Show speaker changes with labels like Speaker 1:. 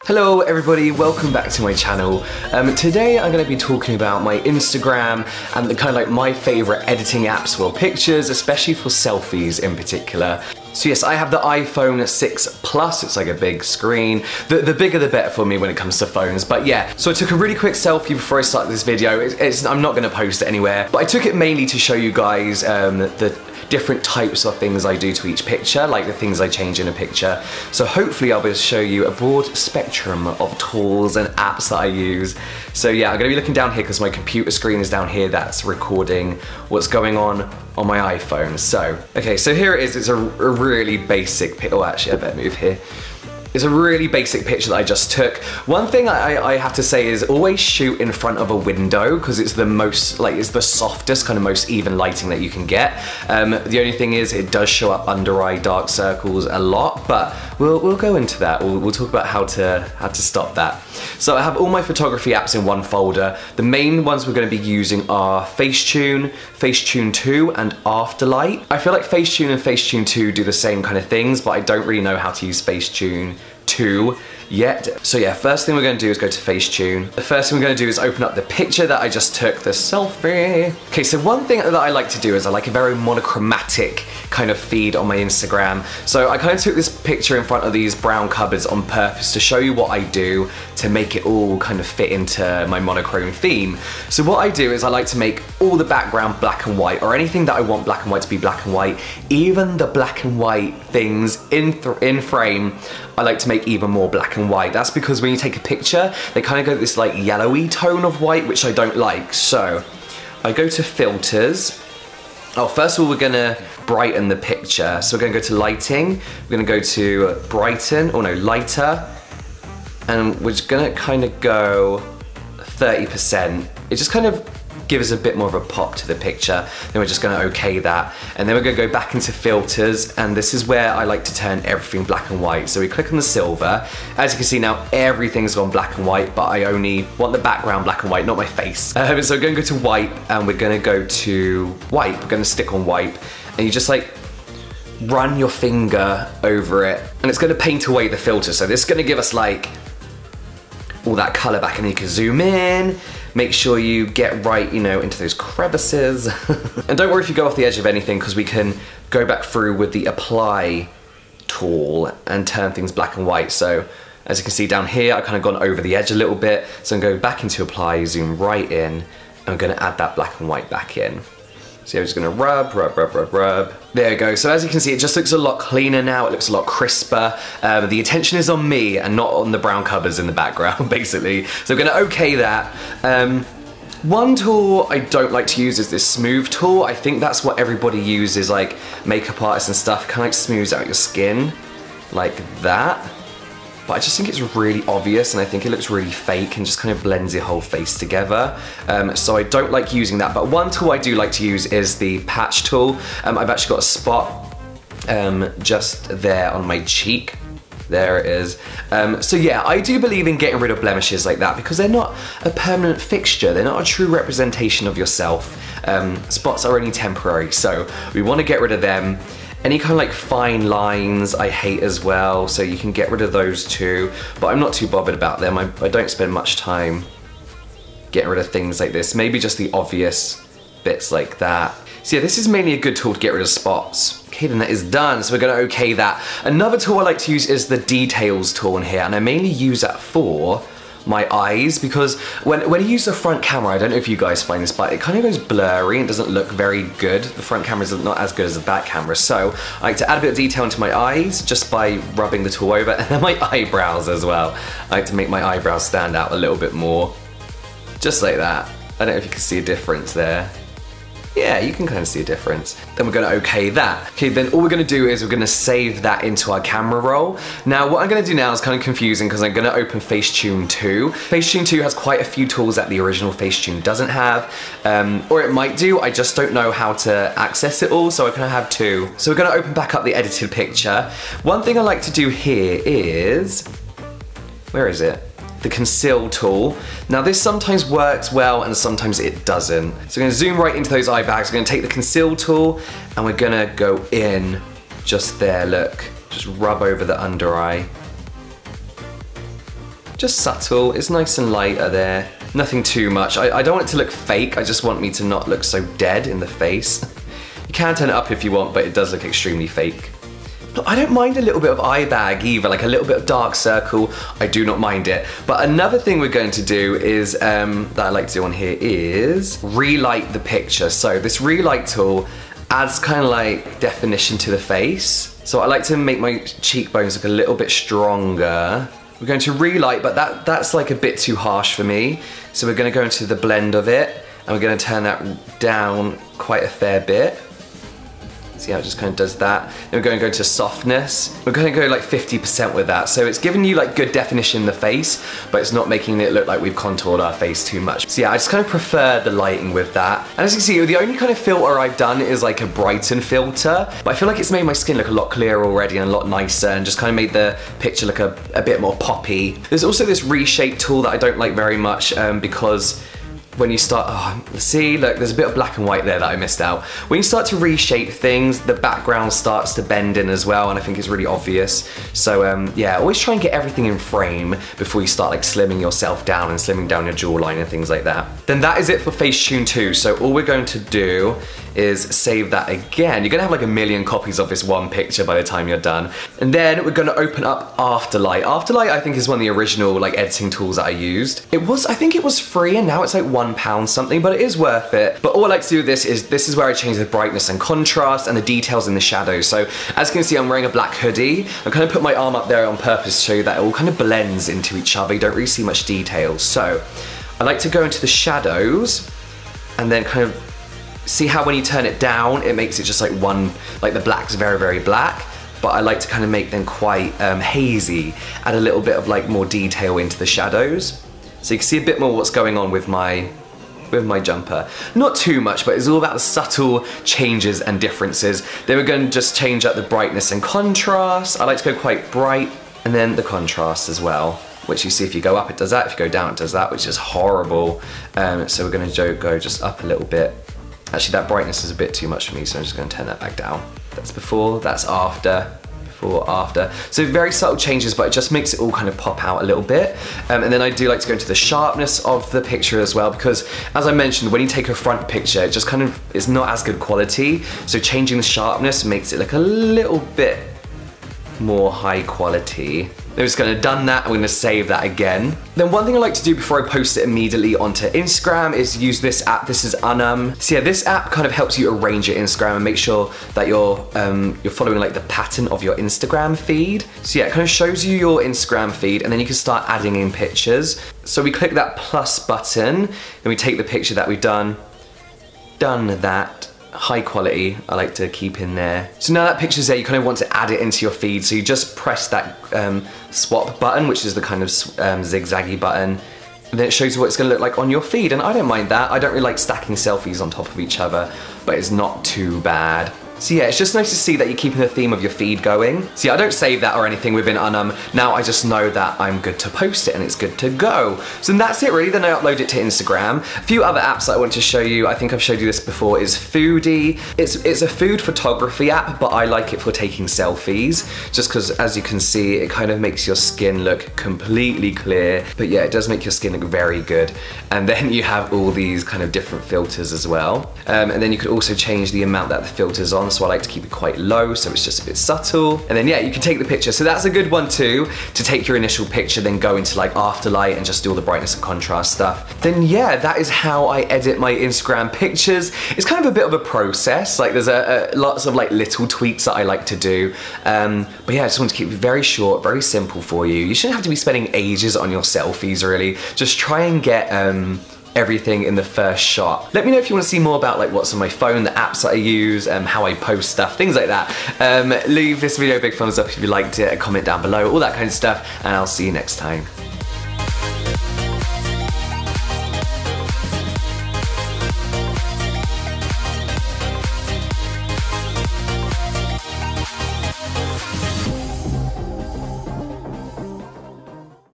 Speaker 1: Hello everybody, welcome back to my channel. Today I'm going to be talking about my Instagram and the kind of like my favourite editing apps for pictures, especially for selfies in particular. So yes, I have the iPhone 6 Plus, it's like a big screen. The bigger the better for me when it comes to phones, but yeah. So I took a really quick selfie before I started this video. I'm not going to post it anywhere, but I took it mainly to show you guys the different types of things I do to each picture, like the things I change in a picture. So hopefully I'll be able to show you a broad spectrum of tools and apps that I use. So yeah, I'm gonna be looking down here because my computer screen is down here that's recording what's going on my iPhone. So, okay, so here it is. It's a really basic picture. Oh, actually, I better move here. It's a really basic picture that I just took. One thing I have to say is always shoot in front of a window because it's the most, like, it's the softest, kind of most even lighting that you can get. The only thing is it does show up under eye dark circles a lot, but we'll go into that. We'll talk about how to stop that. So I have all my photography apps in one folder. The main ones we're going to be using are Facetune, Facetune 2, and Afterlight. I feel like Facetune and Facetune 2 do the same kind of things, but I don't really know how to use Facetune 2 yet. So yeah, first thing we're going to do is go to Facetune. The first thing we're going to do is open up the picture that I just took, the selfie. Okay, so one thing that I like to do is I like a very monochromatic kind of feed on my Instagram. So I kind of took this picture in front of these brown cupboards on purpose to show you what I do to make it all kind of fit into my monochrome theme. So what I do is I like to make all the background black and white, or anything that I want black and white to be black and white. Even the black and white things in frame, I like to make even more black and white. That's because when you take a picture, they kind of go this like yellowy tone of white, which I don't like. So I go to filters. Oh, first of all, we're gonna brighten the picture. So we're gonna go to lighting. We're gonna go to brighten, or no, lighter. And we're just gonna kind of go 30%. It just kind of gives a bit more of a pop to the picture. Then we're just gonna okay that. And then we're gonna go back into filters, and this is where I like to turn everything black and white. So we click on the silver. As you can see now, everything's gone black and white, but I only want the background black and white, not my face. So we're gonna go to wipe, and we're gonna go to wipe. We're gonna stick on wipe, and you just like run your finger over it, and it's gonna paint away the filter. So this is gonna give us like all that color back, and you can zoom in. Make sure you get right, you know, into those crevices. And don't worry if you go off the edge of anything, because we can go back through with the apply tool and turn things black and white. So as you can see down here, I've kind of gone over the edge a little bit. So I'm going back into apply, zoom right in, and I'm gonna add that black and white back in. So I'm just gonna rub, rub, rub, rub, rub. There we go. So as you can see, it just looks a lot cleaner now. It looks a lot crisper. The attention is on me and not on the brown covers in the background, basically. So I'm gonna okay that. One tool I don't like to use is this smooth tool. I think that's what everybody uses, like makeup artists and stuff. Kind of like smooths out your skin, like that. But I just think it's really obvious, and I think it looks really fake and just kind of blends your whole face together. So I don't like using that. But one tool I do like to use is the patch tool. I've actually got a spot just there on my cheek. There it is. So yeah, I do believe in getting rid of blemishes like that because they're not a permanent fixture. They're not a true representation of yourself. Spots are only temporary, so we want to get rid of them. Any kind of like fine lines I hate as well, so you can get rid of those too, but I'm not too bothered about them. I don't spend much time getting rid of things like this. Maybe just the obvious bits like that. So yeah, this is mainly a good tool to get rid of spots. Okay, then that is done, so we're gonna okay that. Another tool I like to use is the details tool in here, and I mainly use that for my eyes, because when you use the front camera, I don't know if you guys find this, but it kind of goes blurry and doesn't look very good. The front camera is not as good as the back camera, so I like to add a bit of detail into my eyes just by rubbing the tool over, and then my eyebrows as well. I like to make my eyebrows stand out a little bit more, just like that. I don't know if you can see a difference there. Yeah, you can kind of see a difference. Then we're gonna okay that. Okay, then all we're gonna do is we're gonna save that into our camera roll. Now, what I'm gonna do now is kind of confusing because I'm gonna open Facetune 2. Facetune 2 has quite a few tools that the original Facetune doesn't have, or it might do, I just don't know how to access it all, so I kind of have two. So we're gonna open back up the edited picture. One thing I like to do here is, where is it? The conceal tool. Now this sometimes works well and sometimes it doesn't. So we're gonna zoom right into those eye bags. We're gonna take the conceal tool and we're gonna go in just there, look. Just rub over the under eye. Just subtle, it's nice and lighter there. Nothing too much. I don't want it to look fake, I just want me to not look so dead in the face. You can turn it up if you want, but it does look extremely fake. But I don't mind a little bit of eye bag either, like a little bit of dark circle, I do not mind it. But another thing we're going to do is, that I like to do on here is relight the picture. So this relight tool adds kind of like definition to the face. So I like to make my cheekbones look a little bit stronger. We're going to relight, but that's like a bit too harsh for me. So we're going to go into the blend of it, and we're going to turn that down quite a fair bit. See how it just kind of does that. Then we're going to go to softness. We're going to go like 50% with that. So it's giving you like good definition in the face, but it's not making it look like we've contoured our face too much. So yeah, I just kind of prefer the lighting with that. And as you can see, the only kind of filter I've done is like a brighten filter, but I feel like it's made my skin look a lot clearer already and a lot nicer, and just kind of made the picture look a bit more poppy. There's also this reshape tool that I don't like very much because when you start, see, look, there's a bit of black and white there that I missed out. When you start to reshape things, the background starts to bend in as well, and I think it's really obvious. So yeah, always try and get everything in frame before you start like slimming yourself down and slimming down your jawline and things like that. Then that is it for Facetune 2. So all we're going to do is save that again. You're gonna have like 1,000,000 copies of this one picture by the time you're done. And then we're gonna open up Afterlight. Afterlight, I think, is one of the original like editing tools that I used. I think it was free, and now it's like £1 something, but it is worth it. But all I like to do with this is where I change the brightness and contrast and the details in the shadows. So as you can see, I'm wearing a black hoodie. I'm kind of put my arm up there on purpose to show you that it all kind of blends into each other. You don't really see much detail. So I like to go into the shadows and then kind of see how when you turn it down, it makes it just like one, like the black's very, very black. But I like to kind of make them quite hazy, add a little bit of like more detail into the shadows. So you can see a bit more what's going on with my jumper. Not too much, but it's all about the subtle changes and differences. Then we're going to just change up the brightness and contrast. I like to go quite bright, and then the contrast as well, which you see if you go up it does that, if you go down it does that, which is horrible. So we're going to go just up a little bit. Actually, that brightness is a bit too much for me, so I'm just going to turn that back down. That's before, that's after. Before, after. So very subtle changes, but it just makes it all kind of pop out a little bit. And then I do like to go into the sharpness of the picture as well, because as I mentioned, when you take a front picture, it just kind of is not as good quality. So changing the sharpness makes it look a little bit more high quality. I'm just gonna done that, I'm gonna save that again. Then one thing I like to do before I post it immediately onto Instagram is use this app. This is UNUM. So yeah, this app kind of helps you arrange your Instagram and make sure that you're following like the pattern of your Instagram feed. So yeah, it kind of shows you your Instagram feed, and then you can start adding in pictures. So we click that plus button, and we take the picture that we've done that. High quality, I like to keep in there. So now that picture's there, you kind of want to add it into your feed. So you just press that swap button, which is the kind of zigzaggy button, and then it shows you what it's gonna look like on your feed. And I don't mind that. I don't really like stacking selfies on top of each other, but it's not too bad. So yeah, it's just nice to see that you're keeping the theme of your feed going. So yeah, I don't save that or anything within UNUM. Now I just know that I'm good to post it and it's good to go. So then that's it really, then I upload it to Instagram. A few other apps that I want to show you, I think I've showed you this before, is Foodie. It's a food photography app, but I like it for taking selfies, just because as you can see, it kind of makes your skin look completely clear. But yeah, it does make your skin look very good. And then you have all these kind of different filters as well. And then you could also change the amount that the filter's on. So I like to keep it quite low, so it's just a bit subtle. And then yeah, you can take the picture. So that's a good one too, to take your initial picture, then go into like Afterlight and just do all the brightness and contrast stuff. Then yeah, that is how I edit my Instagram pictures. It's kind of a bit of a process. Like there's lots of like little tweaks that I like to do. But yeah, I just want to keep it very short, very simple for you. You shouldn't have to be spending ages on your selfies really. Just try and get everything in the first shot. Let me know if you want to see more about like what's on my phone, the apps that I use, how I post stuff, things like that. Leave this video a big thumbs up if you liked it, a comment down below, all that kind of stuff, and I'll see you next time.